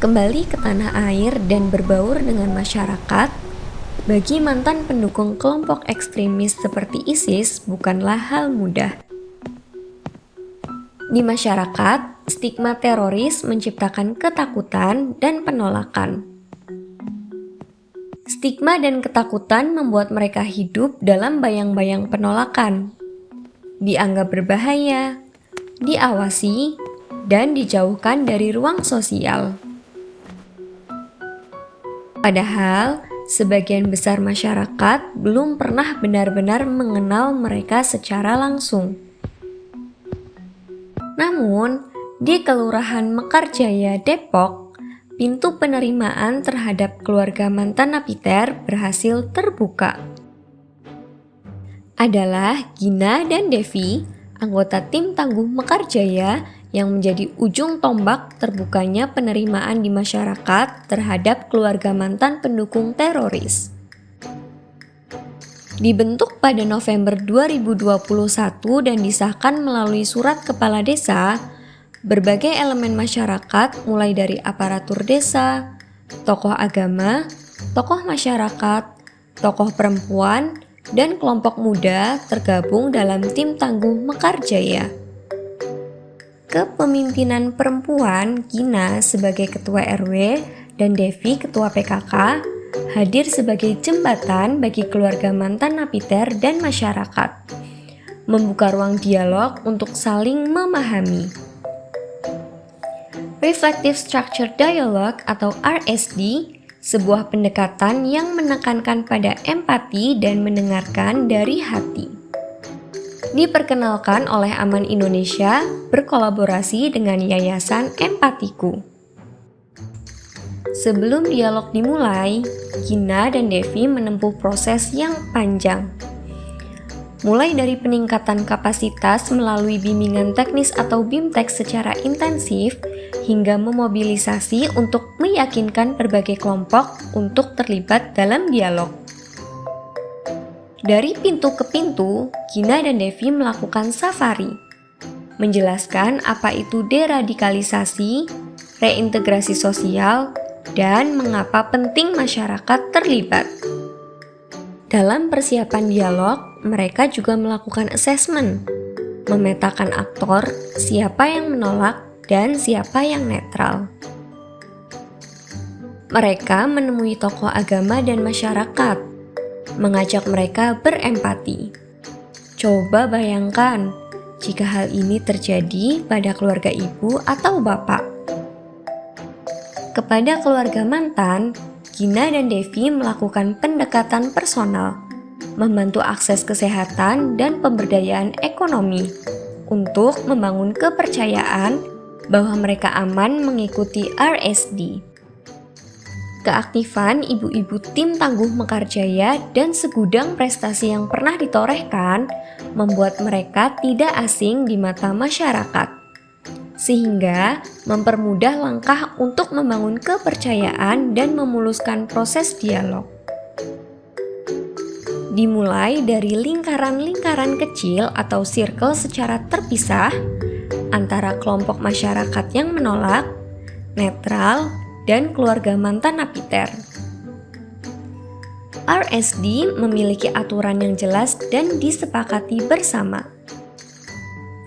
Kembali ke tanah air dan berbaur dengan masyarakat, bagi mantan pendukung kelompok ekstremis seperti ISIS bukanlah hal mudah. Di masyarakat, stigma teroris menciptakan ketakutan dan penolakan. Stigma dan ketakutan membuat mereka hidup dalam bayang-bayang penolakan. Dianggap berbahaya, diawasi, dan dijauhkan dari ruang sosial. Padahal, sebagian besar masyarakat belum pernah benar-benar mengenal mereka secara langsung. Namun, di Kelurahan Mekarjaya, Depok, pintu penerimaan terhadap keluarga mantan napiter berhasil terbuka. Adalah Gina dan Devi, anggota tim Tangguh Mekarjaya, yang menjadi ujung tombak terbukanya penerimaan di masyarakat terhadap keluarga mantan pendukung teroris. Dibentuk pada November 2021 dan disahkan melalui surat kepala desa, berbagai elemen masyarakat mulai dari aparatur desa, tokoh agama, tokoh masyarakat, tokoh perempuan, dan kelompok muda tergabung dalam tim Tangguh Mekarjaya. Kepemimpinan perempuan, Gina sebagai ketua RW dan Devi ketua PKK, hadir sebagai jembatan bagi keluarga mantan napiter dan masyarakat, membuka ruang dialog untuk saling memahami. Reflective Structured Dialogue atau RSD, sebuah pendekatan yang menekankan pada empati dan mendengarkan dari hati. Diperkenalkan oleh Aman Indonesia berkolaborasi dengan Yayasan Empatiku. Sebelum dialog dimulai, Gina dan Devi menempuh proses yang panjang. Mulai dari peningkatan kapasitas melalui bimbingan teknis atau BIMTEK secara intensif, hingga memobilisasi untuk meyakinkan berbagai kelompok untuk terlibat dalam dialog. Dari pintu ke pintu, Gina dan Devi melakukan safari, menjelaskan apa itu deradikalisasi, reintegrasi sosial, dan mengapa penting masyarakat terlibat. Dalam persiapan dialog, mereka juga melakukan asesmen, memetakan aktor, siapa yang menolak, dan siapa yang netral. Mereka menemui tokoh agama dan masyarakat, mengajak mereka berempati. Coba bayangkan jika hal ini terjadi pada keluarga ibu atau bapak. Kepada keluarga mantan, Gina dan Devi melakukan pendekatan personal, membantu akses kesehatan dan pemberdayaan ekonomi untuk membangun kepercayaan bahwa mereka aman mengikuti RSD. Keaktifan ibu-ibu tim Tangguh Mekarjaya dan segudang prestasi yang pernah ditorehkan membuat mereka tidak asing di mata masyarakat, sehingga mempermudah langkah untuk membangun kepercayaan dan memuluskan proses dialog. Dimulai dari lingkaran-lingkaran kecil atau circle secara terpisah antara kelompok masyarakat yang menolak, netral, dan keluarga mantan napiter. RSD memiliki aturan yang jelas dan disepakati bersama.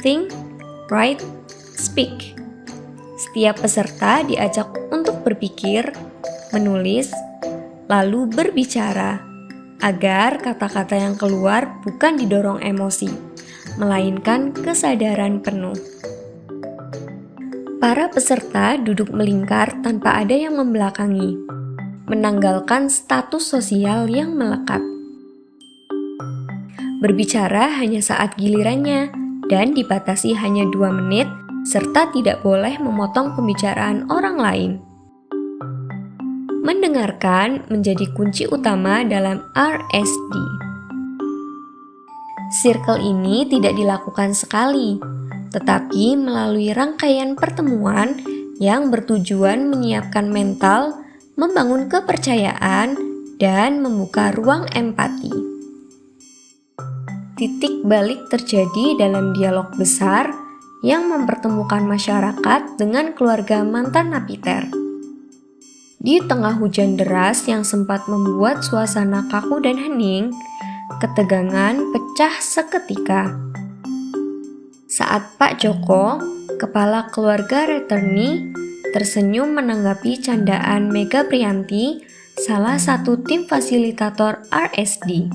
Think, write, speak. Setiap peserta diajak untuk berpikir, menulis, lalu berbicara, agar kata-kata yang keluar bukan didorong emosi, melainkan kesadaran penuh. Para peserta duduk melingkar tanpa ada yang membelakangi, menanggalkan status sosial yang melekat. Berbicara hanya saat gilirannya dan dibatasi hanya 2 menit, serta tidak boleh memotong pembicaraan orang lain. Mendengarkan menjadi kunci utama dalam RSD. Circle ini tidak dilakukan sekali, tetapi melalui rangkaian pertemuan yang bertujuan menyiapkan mental, membangun kepercayaan, dan membuka ruang empati. Titik balik terjadi dalam dialog besar yang mempertemukan masyarakat dengan keluarga mantan napiter. Di tengah hujan deras yang sempat membuat suasana kaku dan hening, ketegangan pecah seketika. Saat Pak Joko, kepala keluarga Retterny, tersenyum menanggapi candaan Mega Priyanti, salah satu tim fasilitator RSD.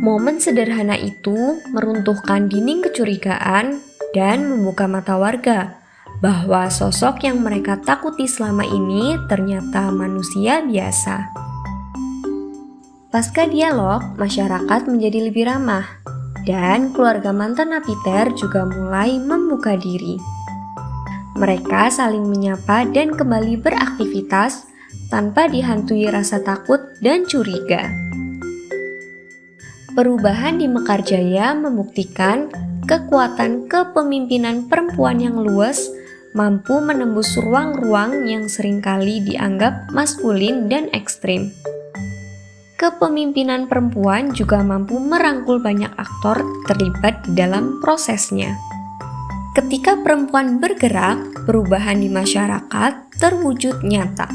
Momen sederhana itu meruntuhkan dinding kecurigaan dan membuka mata warga bahwa sosok yang mereka takuti selama ini ternyata manusia biasa. Pasca dialog, masyarakat menjadi lebih ramah, dan keluarga mantan napiter juga mulai membuka diri. Mereka saling menyapa dan kembali beraktivitas tanpa dihantui rasa takut dan curiga. Perubahan di Mekarjaya membuktikan kekuatan kepemimpinan perempuan yang luas mampu menembus ruang-ruang yang seringkali dianggap maskulin dan ekstrim. Kepemimpinan perempuan juga mampu merangkul banyak aktor terlibat di dalam prosesnya. Ketika perempuan bergerak, perubahan di masyarakat terwujud nyata.